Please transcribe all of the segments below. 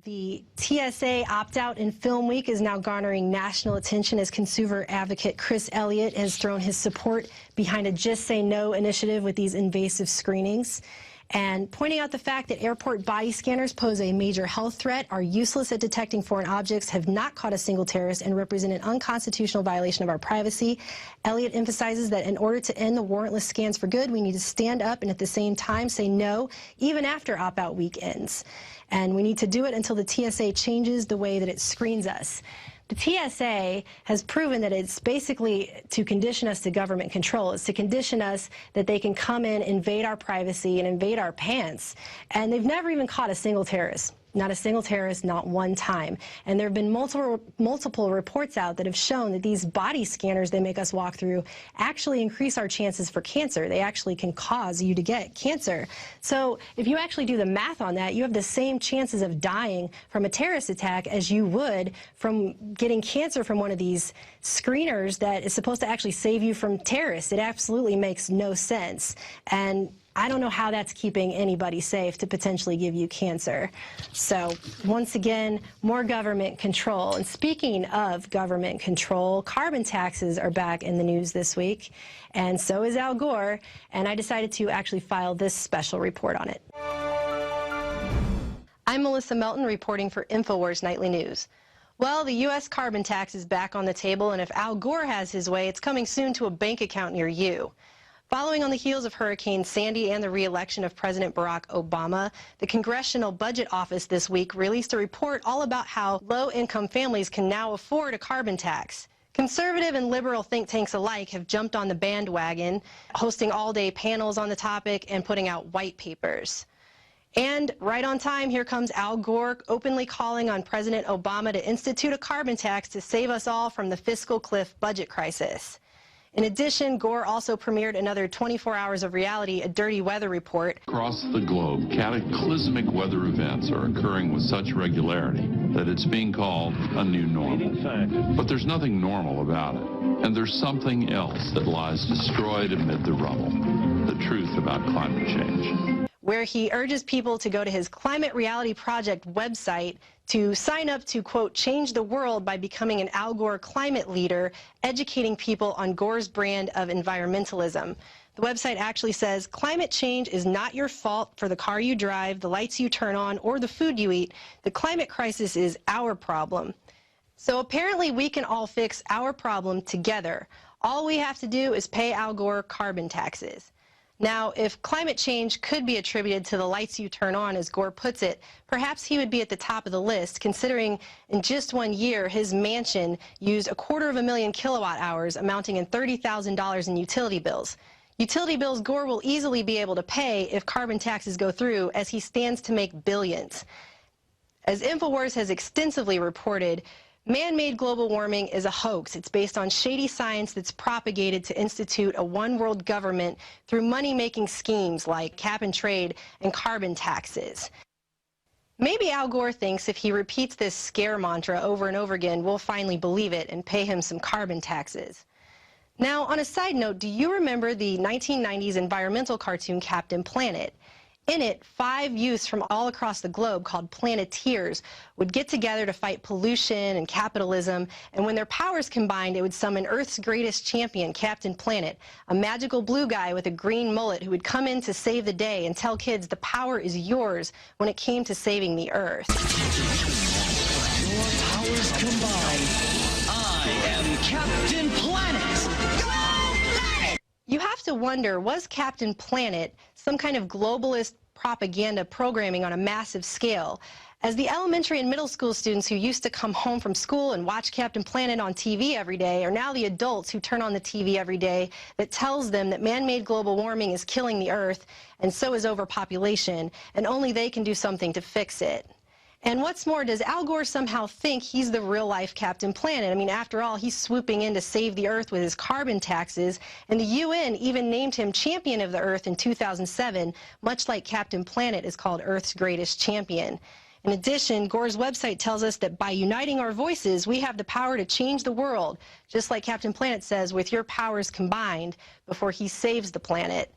The TSA opt-out in Film Week is now garnering national attention as consumer advocate Chris Elliott has thrown his support behind a Just Say No initiative with these invasive screenings, and pointing out the fact that airport body scanners pose a major health threat, are useless at detecting foreign objects, have not caught a single terrorist, and represent an unconstitutional violation of our privacy. Elliott emphasizes that in order to end the warrantless scans for good, we need to stand up and at the same time say no, even after opt-out week ends. And we need to do it until the TSA changes the way that it screens us. The TSA has proven that it's basically to condition us to government control. It's to condition us that they can come in, invade our privacy, and invade our pants. And they've never even caught a single terrorist. Not a single terrorist, not one time. And there have been multiple reports out that have shown that these body scanners they make us walk through actually increase our chances for cancer. They actually can cause you to get cancer. So if you actually do the math on that, you have the same chances of dying from a terrorist attack as you would from getting cancer from one of these screeners that is supposed to actually save you from terrorists. It absolutely makes no sense. And I don't know how that's keeping anybody safe to potentially give you cancer. So once again, more government control. And speaking of government control, carbon taxes are back in the news this week, and so is Al Gore, and I decided to actually file this special report on it. I'm Melissa Melton reporting for InfoWars Nightly News. Well, the U.S. carbon tax is back on the table, and if Al Gore has his way, it's coming soon to a bank account near you. Following on the heels of Hurricane Sandy and the re-election of President Barack Obama, the Congressional Budget Office this week released a report all about how low-income families can now afford a carbon tax. Conservative and liberal think tanks alike have jumped on the bandwagon, hosting all-day panels on the topic and putting out white papers. And right on time, here comes Al Gore openly calling on President Obama to institute a carbon tax to save us all from the fiscal cliff budget crisis. In addition, Gore also premiered another 24 Hours of Reality, a dirty weather report. Across the globe, cataclysmic weather events are occurring with such regularity that it's being called a new normal. But there's nothing normal about it. And there's something else that lies destroyed amid the rubble, the truth about climate change. Where he urges people to go to his Climate Reality Project website to sign up to, quote, change the world by becoming an Al Gore climate leader, educating people on Gore's brand of environmentalism. The website actually says, climate change is not your fault for the car you drive, the lights you turn on, or the food you eat. The climate crisis is our problem. So apparently we can all fix our problem together. All we have to do is pay Al Gore carbon taxes. Now, if climate change could be attributed to the lights you turn on, as Gore puts it, perhaps he would be at the top of the list, considering in just 1 year his mansion used 250,000 kilowatt hours, amounting in $30,000 in utility bills. Utility bills Gore will easily be able to pay if carbon taxes go through, as he stands to make billions. As InfoWars has extensively reported, man-made global warming is a hoax. It's based on shady science that's propagated to institute a one-world government through money-making schemes like cap and trade and carbon taxes. Maybe Al Gore thinks if he repeats this scare mantra over and over again, we'll finally believe it and pay him some carbon taxes. Now, on a side note, do you remember the 1990s environmental cartoon Captain Planet? In it, 5 youths from all across the globe called Planeteers would get together to fight pollution and capitalism, and when their powers combined, it would summon Earth's greatest champion, Captain Planet, a magical blue guy with a green mullet who would come in to save the day and tell kids the power is yours when it came to saving the Earth. Your powers combined, I am Captain Planet! Go Planet! You have to wonder, was Captain Planet some kind of globalist propaganda programming on a massive scale? As the elementary and middle school students who used to come home from school and watch Captain Planet on TV every day are now the adults who turn on the TV every day that tells them that man-made global warming is killing the Earth, and so is overpopulation, and only they can do something to fix it. And what's more, does Al Gore somehow think he's the real-life Captain Planet? I mean, after all, he's swooping in to save the Earth with his carbon taxes, and the UN even named him Champion of the Earth in 2007, much like Captain Planet is called Earth's greatest champion. In addition, Gore's website tells us that by uniting our voices, we have the power to change the world, just like Captain Planet says, with your powers combined, before he saves the planet.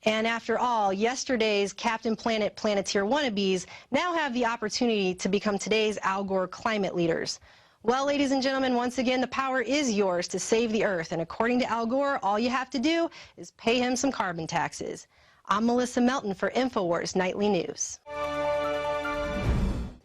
And after all, yesterday's Captain Planet Planeteer wannabes now have the opportunity to become today's Al Gore climate leaders. Well, ladies and gentlemen, once again, the power is yours to save the Earth. And according to Al Gore, all you have to do is pay him some carbon taxes. I'm Melissa Melton for InfoWars Nightly News.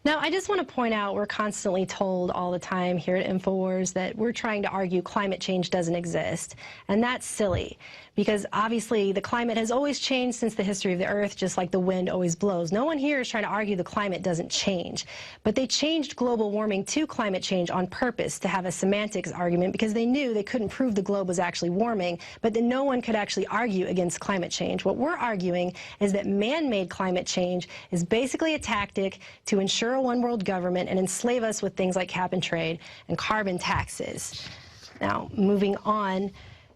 Now, I just want to point out we're constantly told all the time here at InfoWars that we're trying to argue climate change doesn't exist. And that's silly, because obviously the climate has always changed since the history of the Earth, just like the wind always blows. No one here is trying to argue the climate doesn't change. But they changed global warming to climate change on purpose to have a semantics argument, because they knew they couldn't prove the globe was actually warming, but then no one could actually argue against climate change. What we're arguing is that man-made climate change is basically a tactic to ensure a one-world government and enslave us with things like cap and trade and carbon taxes. Now, moving on,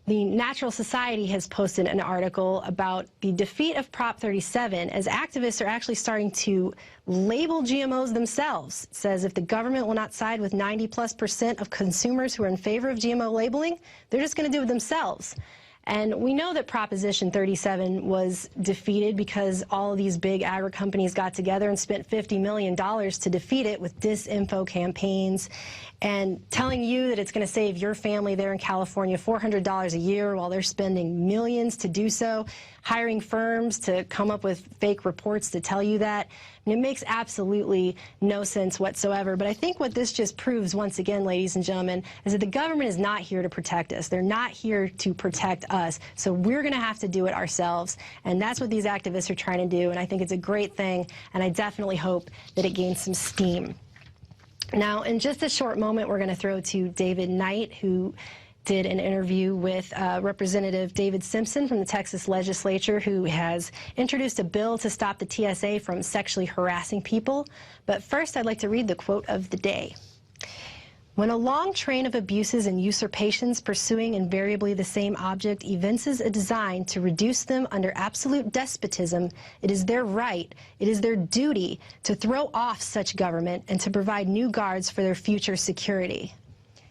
the Natural Society has posted an article about the defeat of Prop 37, as activists are actually starting to label GMOs themselves. It says if the government will not side with 90+% of consumers who are in favor of GMO labeling, they're just going to do it themselves. And we know that Proposition 37 was defeated because all of these big agri companies got together and spent $50 million to defeat it with disinfo campaigns and telling you that it's going to save your family there in California $400 a year while they're spending millions to do so, hiring firms to come up with fake reports to tell you that. And it makes absolutely no sense whatsoever. But I think what this just proves, once again, ladies and gentlemen, is that the government is not here to protect us. They're not here to protect us. So we're going to have to do it ourselves. And that's what these activists are trying to do. And I think it's a great thing. And I definitely hope that it gains some steam. Now, in just a short moment, we're going to throw to David Knight, who did an interview with Representative David Simpson from the Texas legislature, who has introduced a bill to stop the TSA from sexually harassing people. But first, I'd like to read the quote of the day. When a long train of abuses and usurpations pursuing invariably the same object evinces a design to reduce them under absolute despotism, it is their right, it is their duty to throw off such government and to provide new guards for their future security.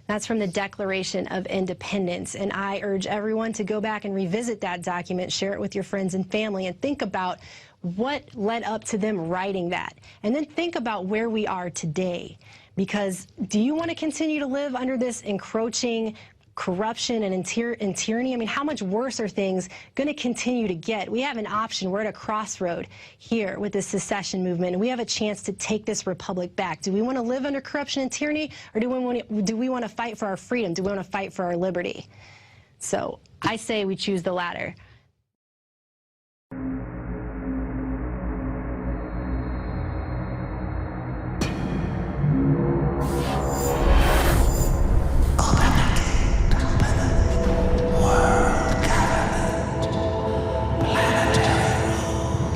That's from the Declaration of Independence, and I urge everyone to go back and revisit that document, share it with your friends and family, and think about what led up to them writing that. And then think about where we are today. Because do you want to continue to live under this encroaching corruption and tyranny? I mean, how much worse are things going to continue to get? We have an option. We're at a crossroad here with this secession movement, and we have a chance to take this republic back. Do we want to live under corruption and tyranny, or do we want to fight for our freedom? Do we want to fight for our liberty? So I say we choose the latter.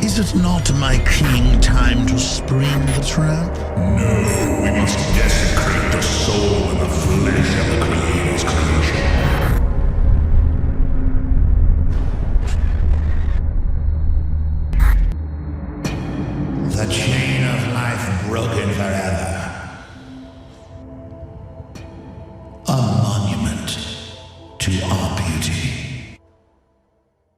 Is it not, my king, time to spring the trap? No, we must desecrate the soul and the flesh of the Creator's creation.